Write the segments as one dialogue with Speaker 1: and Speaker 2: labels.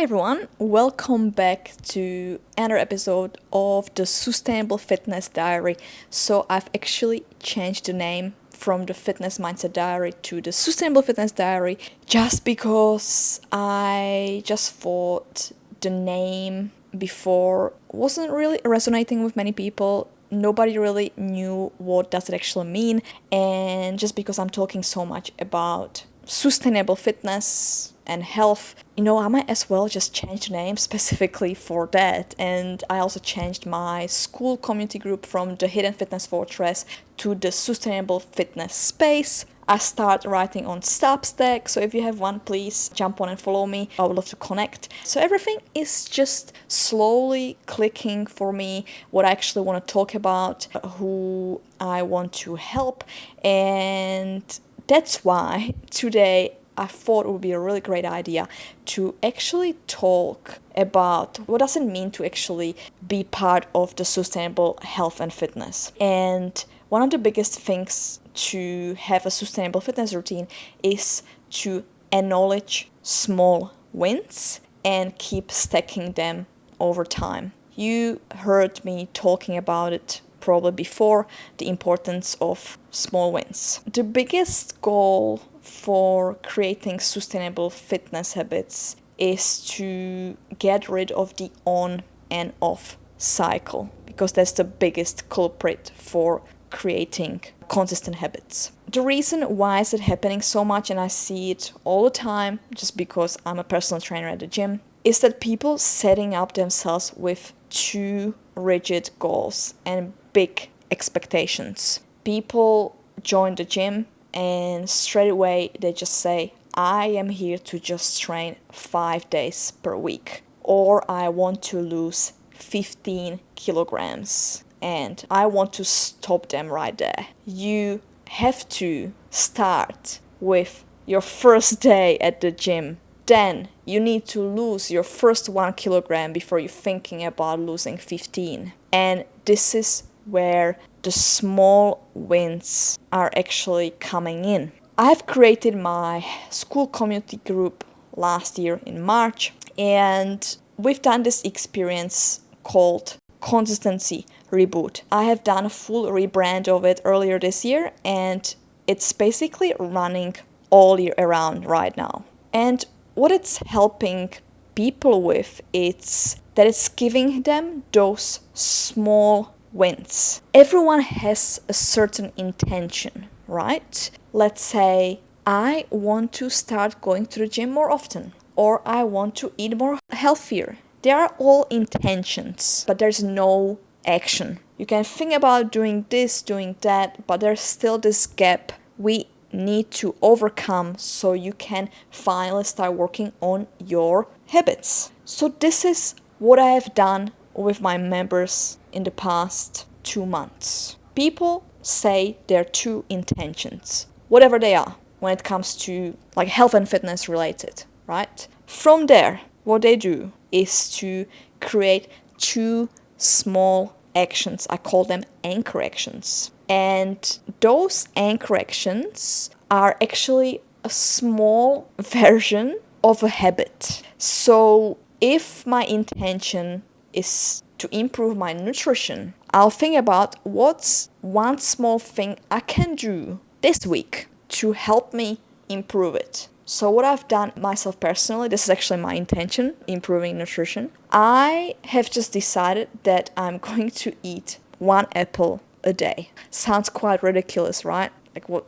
Speaker 1: Hey everyone, welcome back to another episode of the Sustainable Fitness Diary. So I've actually changed the name from the Fitness Mindset Diary to the Sustainable Fitness Diary just because I just thought the name before wasn't really resonating with many people. Nobody really knew what does it actually mean, and just because I'm talking so much about sustainable fitness and health, I might as well just change the name specifically for that. And I also changed my school community group from the Hidden Fitness Fortress to the Sustainable Fitness Space. I start writing on Substack, so if you have one, please jump on and follow me. I would love to connect. So everything is just slowly clicking for me, what I actually want to talk about, who I want to help, and that's why today I thought it would be a really great idea to actually talk about what does it mean to actually be part of the sustainable health and fitness. And one of the biggest things to have a sustainable fitness routine is to acknowledge small wins and keep stacking them over time. You heard me talking about it probably before, the importance of small wins. The biggest goal for creating sustainable fitness habits is to get rid of the on and off cycle, because that's the biggest culprit for creating consistent habits. The reason why is it happening so much, and I see it all the time just because I'm a personal trainer at the gym, is that people setting up themselves with too rigid goals and big expectations. People join the gym and straight away they just say, I am here to just train 5 days per week, or I want to lose 15 kilograms and I want to stop them right there. You have to start with your first day at the gym. Then you need to lose your first 1 kilogram before you're thinking about losing 15. And this is where the small wins are actually coming in. I've created my school community group last year in March, and we've done this experience called Consistency Reboot. I have done a full rebrand of it earlier this year, and it's basically running all year around right now. And what it's helping people with is that it's giving them those small wins. Everyone has a certain intention, right? Let's say I want to start going to the gym more often, or I want to eat more healthier. They are all intentions, but there's no action. You can think about doing this, doing that, but there's still this gap we need to overcome so you can finally start working on your habits. So this is what I have done with my members in the past 2 months. People say there are two intentions, whatever they are, when it comes to like health and fitness related, right? From there, what they do is to create two small actions. I call them anchor actions. And those anchor actions are actually a small version of a habit. So if my intention is to improve my nutrition, I'll think about what's one small thing I can do this week to help me improve it. So what I've done myself personally, this is actually my intention, improving nutrition. I have just decided that I'm going to eat 1 apple a day. Sounds quite ridiculous, right? What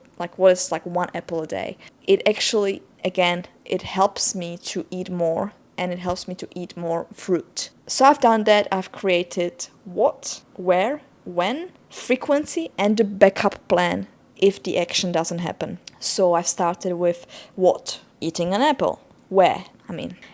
Speaker 1: is 1 apple a day? It actually, again, it helps me to eat more, and it helps me to eat more fruit. So I've done that. I've created what, where, when, frequency, and the backup plan if the action doesn't happen. So I've started with what? Eating an apple. Where?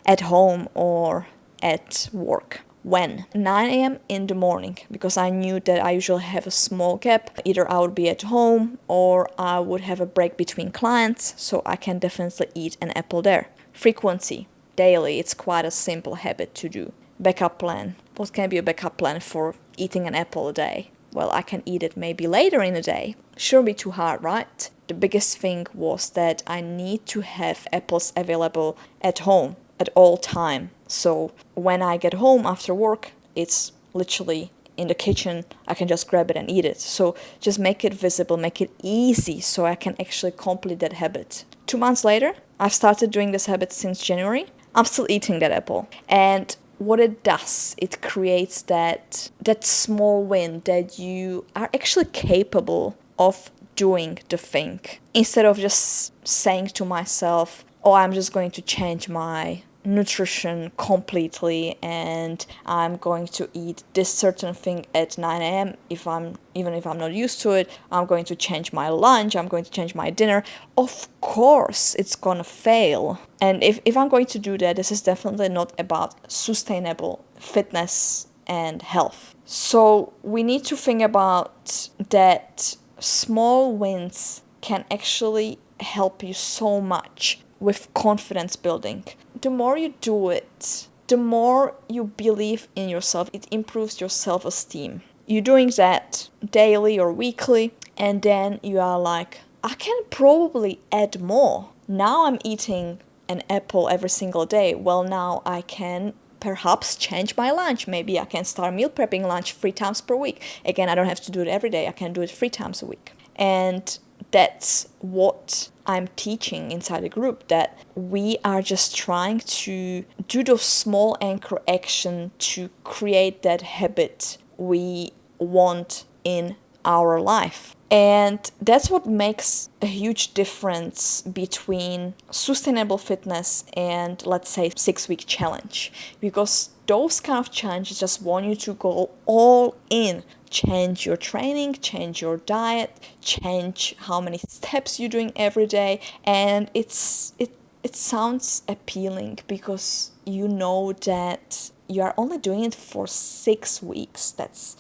Speaker 1: At home or at work. When? 9 a.m. in the morning, because I knew that I usually have a small gap. Either I would be at home or I would have a break between clients, so I can definitely eat an apple there. Frequency. Daily. It's quite a simple habit to do. Backup plan. What can be a backup plan for eating an apple a day? Well, I can eat it maybe later in the day. Shouldn't be too hard, right? The biggest thing was that I need to have apples available at home. at all time. So when I get home after work, it's literally in the kitchen. I can just grab it and eat it. So just make it visible, make it easy so I can actually complete that habit. 2 months later, I've started doing this habit since January. I'm still eating that apple. And what it does, it creates that small win that you are actually capable of doing the thing. Instead of just saying to myself, oh, I'm just going to change my nutrition completely and I'm going to eat this certain thing at 9 a.m. Even if I'm not used to it, I'm going to change my lunch, I'm going to change my dinner. Of course it's gonna fail. And if I'm going to do that, this is definitely not about sustainable fitness and health. So we need to think about that small wins can actually help you so much with confidence building. The more you do it, the more you believe in yourself, it improves your self-esteem. You're doing that daily or weekly, and then you are like, I can probably add more. Now I'm eating an apple every single day. Well, now I can perhaps change my lunch. Maybe I can start meal prepping lunch 3 times per week. Again, I don't have to do it every day. I can do it 3 times a week. And that's what I'm teaching inside the group, that we are just trying to do those small anchor action to create that habit we want in our life. And that's what makes a huge difference between sustainable fitness and, let's say, 6-week challenge. Because those kind of challenges just want you to go all in. Change your training, change your diet, change how many steps you're doing every day. And it sounds appealing because you know that you are only doing it for 6 weeks. That's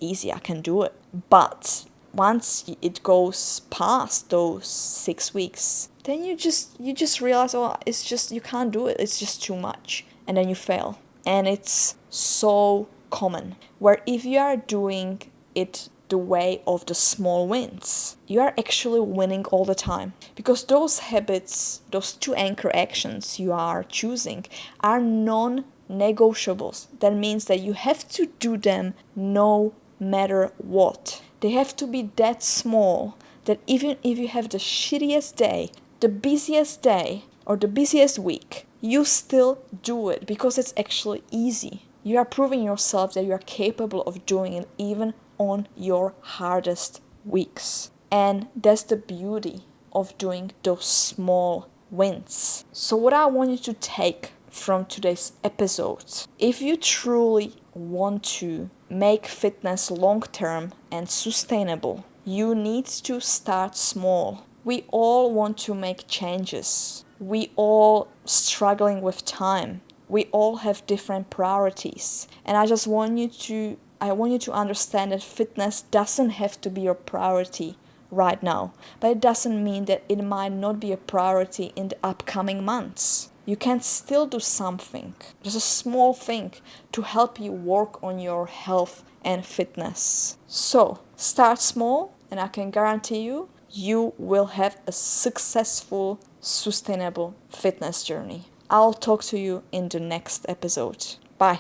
Speaker 1: easy, I can do it. But once it goes past those 6 weeks, then you just realize, oh, it's just, you can't do it, it's just too much, and then you fail. And it's so common, where if you are doing it the way of the small wins, you are actually winning all the time, because those habits, those 2 anchor actions you are choosing are non-negotiables. That means that you have to do them no matter what. They have to be that small that even if you have the shittiest day, the busiest day, or the busiest week, you still do it because it's actually easy. You are proving yourself that you are capable of doing it even on your hardest weeks. And that's the beauty of doing those small wins. So what I want you to take from today's episode, if you truly want to make fitness long-term and sustainable, you need to start small. We all want to make changes. We all struggling with time. We all have different priorities. And I want you to understand that fitness doesn't have to be your priority right now. But it doesn't mean that it might not be a priority in the upcoming months. You can still do something, just a small thing, to help you work on your health and fitness. So start small, and I can guarantee you, you will have a successful, sustainable fitness journey. I'll talk to you in the next episode. Bye.